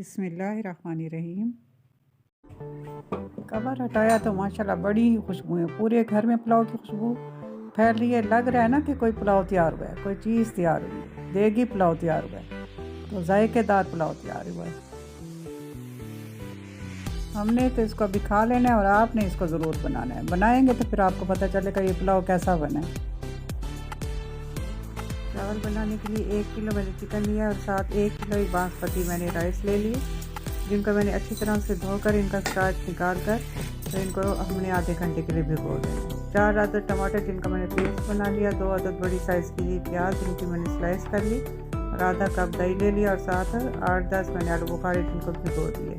बिस्मिल्लाहिर्रहमानिर्रहीम। कवर हटाया तो माशाल्लाह बड़ी खुशबू है, पूरे घर में पुलाव की खुशबू फैल रही है। लग रहा है ना कि कोई पुलाव तैयार हुआ है, कोई चीज़ तैयार हुई है, देगी पुलाव तैयार हुआ है, तो जायकेदार पुलाव तैयार हुआ है। हमने तो इसको अभी खा लेना है और आपने इसको ज़रूर बनाना है। बनाएंगे तो फिर आपको पता चलेगा ये पुलाव कैसा बना है। चावल बनाने के लिए 1 किलो मैंने चिकन लिया और साथ 1 किलो ही बासमती मैंने राइस ले लिए, जिनको मैंने अच्छी तरह से धोकर इनका स्टार्च निकाल कर तो इनको हमने आधे घंटे के लिए भिगो देना। 4 अदद टमाटर जिनका मैंने पेस्ट बना लिया, 2 अदद बड़ी साइज़ की प्याज जिनकी मैंने स्लाइस कर ली और आधा कप दही ले लिया और साथ 8-10 मैंने आलू बुखारे जिनको भिगो दिए।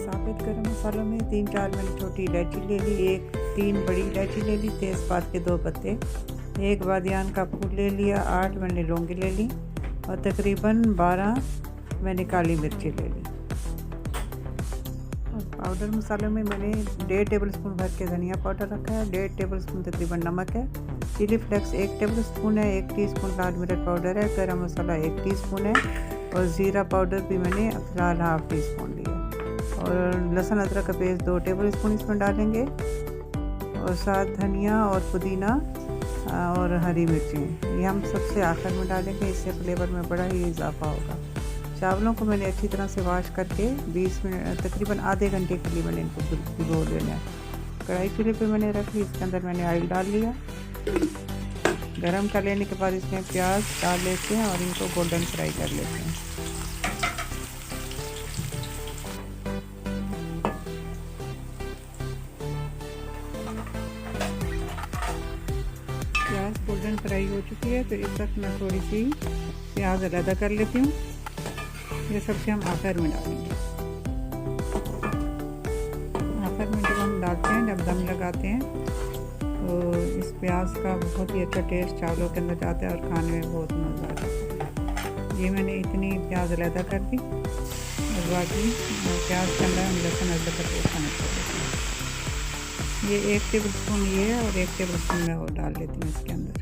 साबित गर्म मसालों में 3-4 मैंने छोटी इलायची ले ली, 3 बड़ी इलायची ले ली, तेज़पात के 2 पत्ते, 1 बादियान का फूल ले लिया, 8 मैंने लौंगी ले ली और तकरीबन 12 मैंने काली मिर्ची ले ली। और पाउडर मसालों में मैंने 1.5 टेबलस्पून भर के धनिया पाउडर रखा है, 1.5 टेबलस्पून तकरीबन नमक है, चिली फ्लेक्स 1 टेबलस्पून है, 1 टीस्पून लाल मिर्च पाउडर है, गरम मसाला 1 टीस्पून है और ज़ीरा पाउडर भी मैंने फिलहाल ½ टीस्पून लिया। और लहसुन अदरक का पेस्ट 2 टेबलस्पून इसमें डालेंगे और साथ धनिया और पुदीना और हरी मिर्चें ये हम सबसे आखिर में डालेंगे, इससे फ्लेवर में बड़ा ही इजाफा होगा। चावलों को मैंने अच्छी तरह से वॉश करके 20 मिनट तकरीबन आधे घंटे के लिए मैंने इनको भिगो लेना है। कढ़ाई चूल्हे पे मैंने रख ली, इसके अंदर मैंने ऑयल डाल लिया। गरम कर लेने के बाद इसमें प्याज डाल लेते हैं और इनको गोल्डन फ्राई कर लेते हैं। प्याज गोल्डन फ्राई हो चुकी है तो इस वक्त मैं थोड़ी सी प्याज अलग कर लेती हूँ। ये सबसे हम आखिर में डालेंगे। आखिर में जब हम डालते हैं, जब दम लगाते हैं तो इस प्याज का बहुत ही अच्छा टेस्ट चावलों के अंदर जाता है और खाने में बहुत मज़ा आता है। ये मैंने इतनी प्याज अलग कर दी और बाकी प्याज के अंदर हम लहसुन अदरक का पेस्ट शामिल कर देते हैं। ये 1 टेबलस्पून ये है और 1 टेबलस्पून मैं और डाल लेती हूँ इसके अंदर।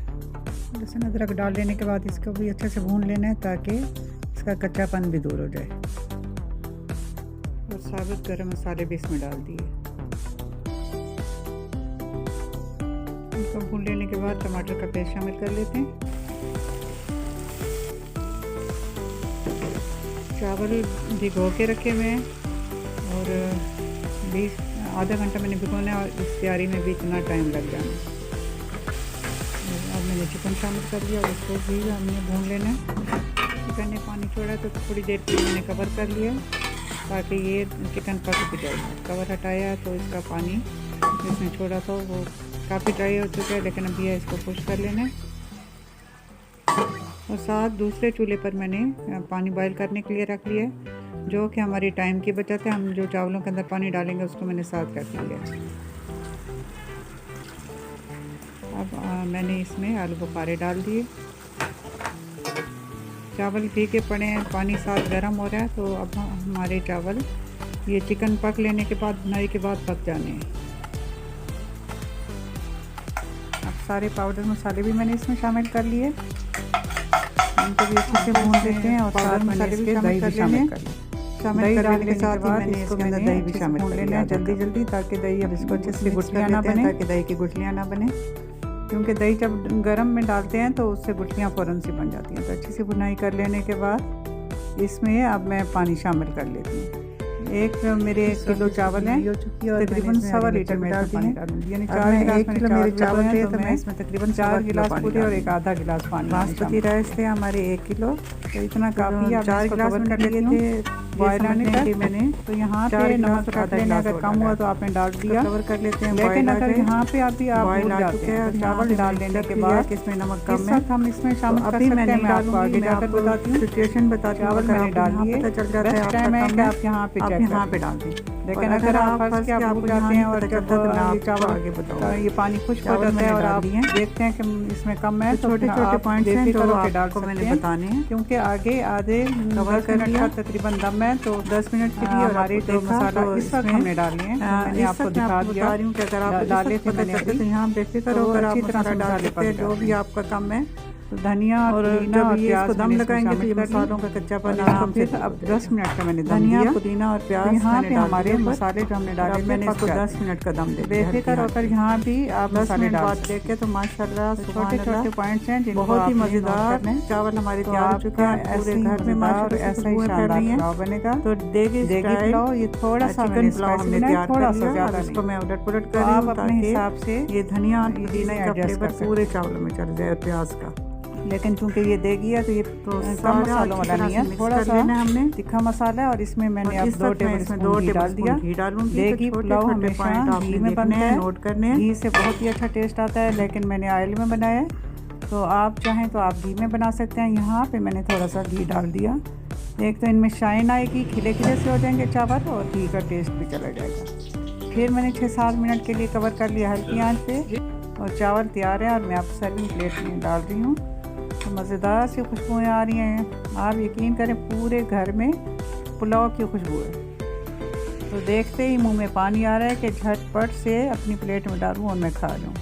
लहसुन अदरक डाल लेने के बाद इसको भी अच्छे से भून लेना है ताकि इसका कच्चापन भी दूर हो जाए। और साबुत गरम मसाले भी इसमें डाल दिए। इसको भून लेने के बाद टमाटर का पेस्ट शामिल कर लेते हैं। चावल भिगो के रखे हुए हैं और आधा घंटा मैंने भिगोना है और इस तैयारी में भी इतना टाइम लग जाना। अब मैंने चिकन शामिल कर दिया और इसको भी हमने भून लेना है। चिकन ने पानी छोड़ा तो थोड़ी देर के लिए मैंने कवर कर लिया ताकि ये चिकन पक भी जाए। कवर हटाया तो इसका पानी जिसने छोड़ा था वो काफ़ी ड्राई हो चुका है, लेकिन अभी है इसको पुश कर लेना है। और साथ दूसरे चूल्हे पर मैंने पानी बॉयल करने के लिए रख लिया है, जो कि हमारी टाइम की बचत है। हम जो चावलों के अंदर पानी डालेंगे उसको मैंने साथ रख लिया। अब मैंने इसमें आलू बुखारे डाल दिए। चावल भीगे पड़े हैं, पानी साथ गर्म हो रहा है, तो अब हमारे चावल ये चिकन पक लेने के बाद, भुनाई के बाद पक जाने हैं। अब सारे पाउडर मसाले भी मैंने इसमें शामिल कर लिए, इनको भी अच्छे से भून लेते हैं और साथ मसाले भी शामिल कर लेने हैं। शामिल करने के साथ मैंने इसके अंदर दही भी शामिल कर लेना है जल्दी ताकि दही अब इसको अच्छे से गुठलियाँ ना बने, ताकि दही की गुठलियाँ ना बने, क्योंकि दही जब गरम में डालते हैं तो उससे गुठलियाँ फ़ौरन से बन जाती हैं। तो अच्छी सी भुनाई कर लेने के बाद इसमें अब मैं पानी शामिल कर लेती हूँ। मेरे 1 किलो चावल है, तकरीबन 1.25 लीटर में पानी डालूंगी, यानी 4 गिलास मेरे चावल थे तो मैं इसमें तकरीबन 4 गिलास पूरे और 1 आधा गिलास पानी। बासमती राइस थे हमारे 1 किलो, तो इतना काफ़ी। 4 गिलास कर लिए थे बॉयल आने का मैंने, तो यहाँ पे नमक रख लेना, अगर कम हुआ तो आपने डाल दिया, कवर कर लेते हैं। लेकिन अगर यहाँ पे अभी आप भूल जाते हैं और चावल डाल देने के बाद इसमें नमक कम है, हम इसमें शामिल कर सकते हैं। मैं आपको आगे जाकर बताती हूँ, सिचुएशन बताती हूँ। चावल मैंने डाल दिए, पता चल जाता है टाइम है कि आप यहाँ पे डाल दें। लेकिन अगर आप फर्स्ट क्या भूल जाते हैं और जब चावल आगे बताओ ये पानी खुश्क हो जाता है और आप देखते हैं कि इसमें कम है, तो छोटे पॉइंट्स हैं जो आपको मैंने बताने हैं, क्योंकि आगे आधे कवर कर लिया तकरीबन दम है, तो 10 मिनट के लिए हमारे जो मसाला इस वक्त हमने डाले हैं, मैंने आपको दिखा दिया कि अगर आप डाले थे मैंने तो यहाँ बेफिक्र होकर आप मसाला डाल सकते हैं जो भी आपका कम है। तो धनिया और जब ये इसको दम लगाएंगे तो ये मसालों का कच्चापन आराम से अब 10 मिनट का मैंने धनिया पुदीना और प्याज यहाँ पे हमारे मसाले जो हमने डाले मैंने इसको 10 मिनट का दम दे दिया। बेफिक्र होकर यहाँ भी आप मसाले डाल देखे तो माशाल्लाह छोटे छोटे पॉइंट्स हैं बहुत ही मजेदार चावल हमारे तैयार हो चुके हैं। पूरे घर में माशाल्लाह ऐसा ही शानदार पुलाव बनेगा। तो देगी पुलाव ये थोड़ा सा चिकन पुलाव हमने तैयार कर लिया। इसको मैं उलट पुलट कर रही हूँ अपने हिसाब से ये धनिया पुदीना का फ्लेवर पूरे चावलों में चल जाए प्याज का। लेकिन चूंकि ये देगी है तो ये कम मसालों वाला नहीं है, थोड़ा सा हमने तीखा मसाला है। और इसमें मैंने अब 2 टेबलस्पून घी डाल दिया। देगी पुलाव हमेशा घी में बनता है, नोट करने घी से बहुत ही अच्छा टेस्ट आता है, लेकिन मैंने ऑयल में बनाया है। तो आप चाहें तो आप घी में बना सकते हैं। यहाँ पे मैंने थोड़ा सा घी डाल दिया। एक तो इनमें शाइन आएगी, खिले खिले से हो जाएंगे चावल और घी का टेस्ट भी चला जाएगा। फिर मैंने 6-7 मिनट के लिए कवर कर लिया हल्की आंच पे और चावल तैयार है। और मैं आपको सर्विंग प्लेट में डाल रही हूँ। तो मज़ेदार सी खुशबुएँ आ रही हैं। आप यकीन करें पूरे घर में पुलाव की खुशबू है। तो देखते ही मुंह में पानी आ रहा है कि झटपट से अपनी प्लेट में डालूं और मैं खा लूँ।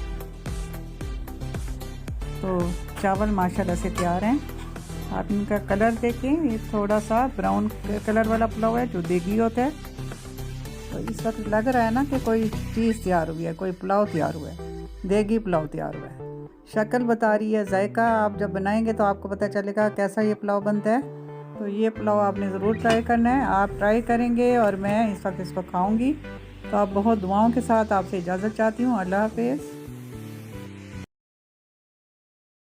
तो चावल माशाल्लाह से तैयार हैं। आप इनका कलर देखें, ये थोड़ा सा ब्राउन कलर वाला पुलाव है जो देगी होता है। तो इस वक्त लग रहा है ना कि कोई चीज़ तैयार हुई है, कोई पुलाव तैयार हुआ है, देगी पुलाव तैयार हुआ है। शक्ल बता रही है, जायका आप जब बनाएंगे तो आपको पता चलेगा कैसा ये पुलाव बनता है। तो ये पुलाव आपने ज़रूर ट्राई करना है। आप ट्राई करेंगे और मैं इस वक्त इसको खाऊंगी। तो आप बहुत दुआओं के साथ आपसे इजाज़त चाहती हूँ। अल्लाह हाफ़िज़।